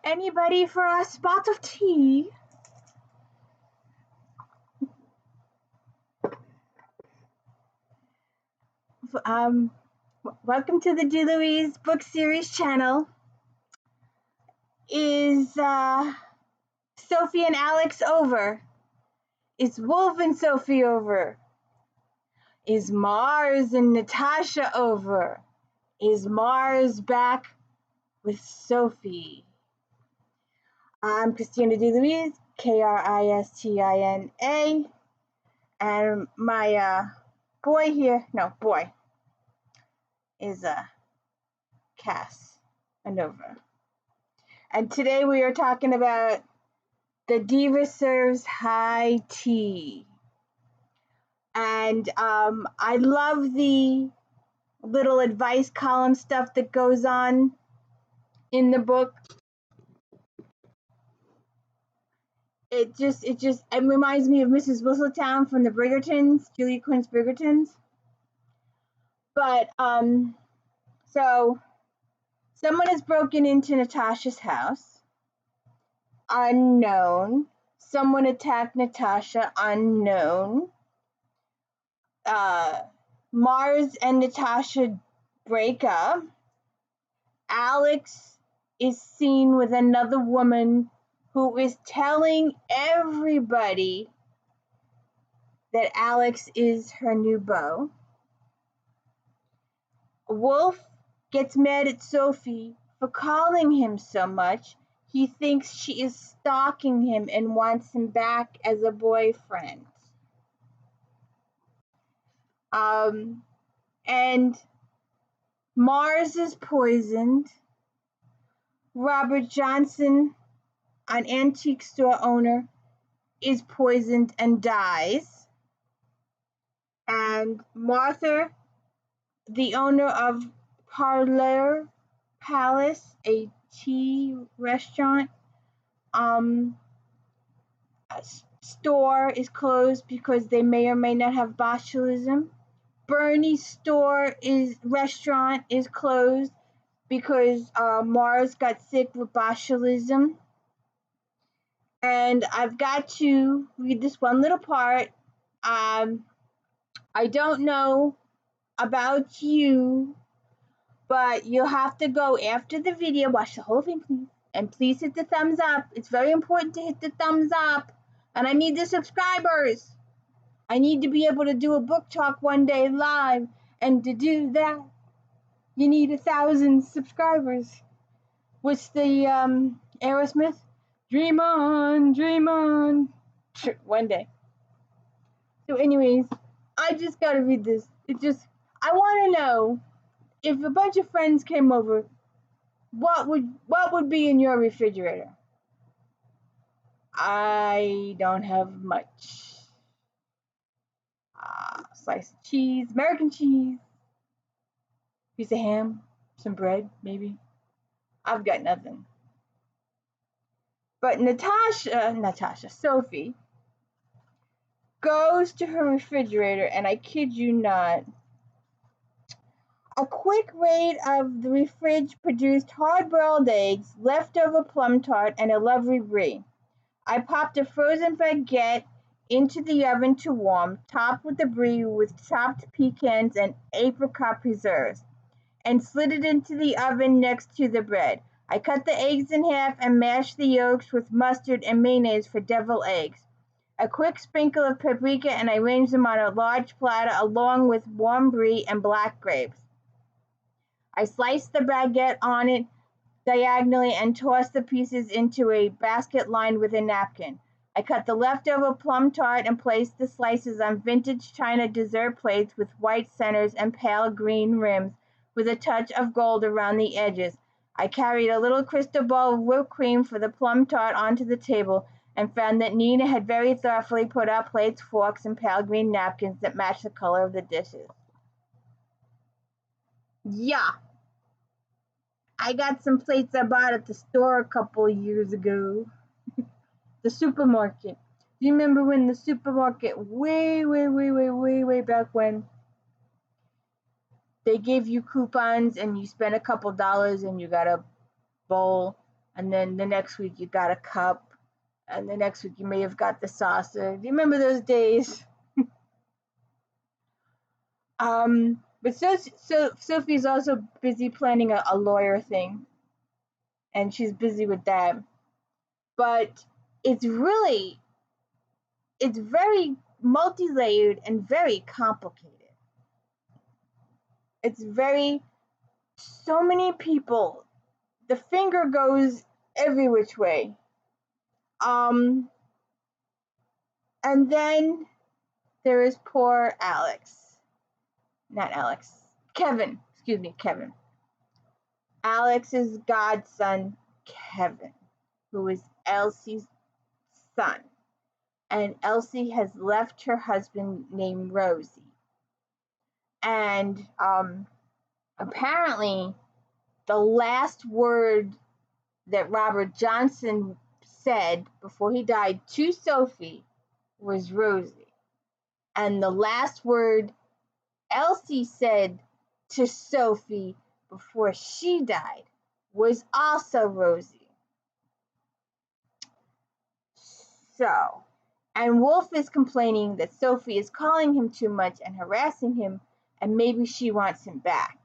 Anybody for a spot of tea? Welcome to the D. Louise Book Series channel. Is Sophie and Alex over? Is Wolf and Sophie over? Is Mars and Natasha over? Is Mars back with Sophie? I'm Christina D. Louise, Kristina, and my boy here, no, boy, is Cass Anova. And today we are talking about the Diva Serves High Tea. And I love the little advice column stuff that goes on in the book. It reminds me of Mrs. Whistletown from the Bridgertons, Julia Quinn's Bridgertons. But so someone has broken into Natasha's house. Unknown. Someone attacked Natasha. Unknown. Mars and Natasha break up. Alex is seen with another woman who is telling everybody that Alex is her new beau. Wolf gets mad at Sophie for calling him so much. He thinks she is stalking him and wants him back as a boyfriend. And Mars is poisoned. Robert Johnson, an antique store owner, is poisoned and dies. And Martha, the owner of Parlor Palace, a tea restaurant, store, is closed because they may or may not have botulism. Bernie's restaurant is closed because Mars got sick with botulism. And I've got to read this one little part. I don't know about you, but you'll have to go after the video, watch the whole thing, please. And please hit the thumbs up. It's very important to hit the thumbs up. And I need the subscribers. I need to be able to do a book talk one day live. And to do that, you need 1,000 subscribers. What's the Aerosmith? Dream on, dream on. One day. So anyways, I just gotta read this. I want to know, if a bunch of friends came over, what would be in your refrigerator? I don't have much. Slice of cheese, American cheese, piece of ham, some bread, maybe. I've got nothing. But Sophie, goes to her refrigerator, and I kid you not, a quick raid of the fridge produced hard-boiled eggs, leftover plum tart, and a lovely brie. I popped a frozen baguette into the oven to warm, topped with the brie with chopped pecans and apricot preserves, and slid it into the oven next to the bread. I cut the eggs in half and mashed the yolks with mustard and mayonnaise for deviled eggs. A quick sprinkle of paprika, and I arranged them on a large platter along with warm brie and black grapes. I sliced the baguette on it diagonally and tossed the pieces into a basket lined with a napkin. I cut the leftover plum tart and placed the slices on vintage china dessert plates with white centers and pale green rims with a touch of gold around the edges. I carried a little crystal ball of whipped cream for the plum tart onto the table and found that Nina had very thoughtfully put out plates, forks, and pale green napkins that matched the color of the dishes. Yeah. I got some plates I bought at the store a couple of years ago. The supermarket. Do you remember when the supermarket, way back when, they gave you coupons and you spent a couple dollars and you got a bowl and then the next week you got a cup, and the next week you may have got the saucer. Do you remember those days? But Sophie's also busy planning a lawyer thing, and she's busy with that. But it's very multi-layered and very complicated. It's so many people. The finger goes every which way. And then there is poor Kevin, excuse me, Kevin. Alex's godson, Kevin, who is Elsie's son. And Elsie has left her husband named Rosie. And apparently the last word that Robert Johnson said before he died to Sophie was Rosie. And the last word Elsie said to Sophie before she died was also Rosie. So, and Wolf is complaining that Sophie is calling him too much and harassing him, and maybe she wants him back.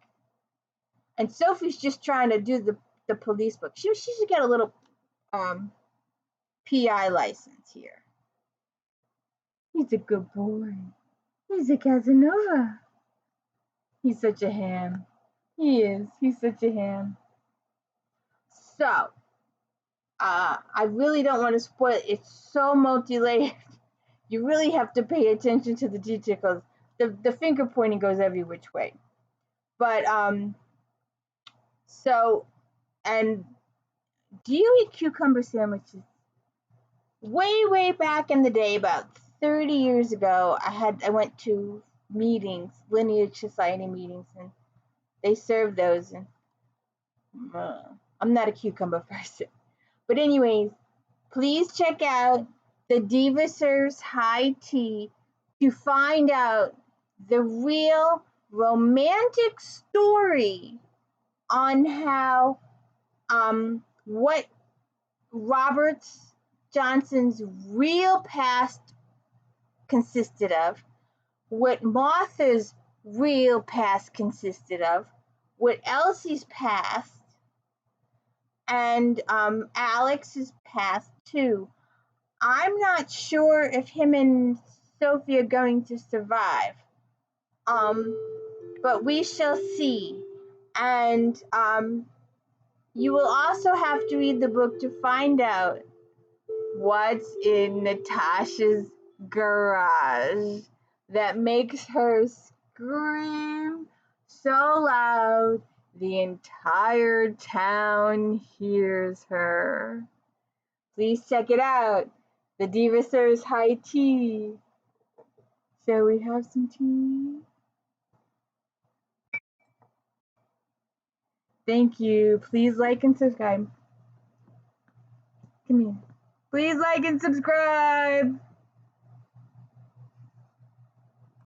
And Sophie's just trying to do the police book. She should get a little PI license here. He's a good boy. He's a Casanova. He's such a ham. He is. He's such a ham. So, I really don't want to spoil it. It's so multi-layered. You really have to pay attention to the details. The finger pointing goes every which way. But, so, and do you eat cucumber sandwiches? Way back in the day, about 30 years ago, I went to meetings, Lineage Society meetings, and they served those, and I'm not a cucumber person. But anyways, please check out the Diva Serves High Tea to find out the real romantic story on how what Robert Johnson's real past consisted of, what Martha's real past consisted of, what Elsie's past, and Alex's past too. I'm not sure if him and Sophie are going to survive. But we shall see. And you will also have to read the book to find out what's in Natasha's garage that makes her scream so loud the entire town hears her. Please check it out. The Diva Serves High Tea. Shall we have some tea? Thank you. Please like and subscribe. Come here. Please like and subscribe.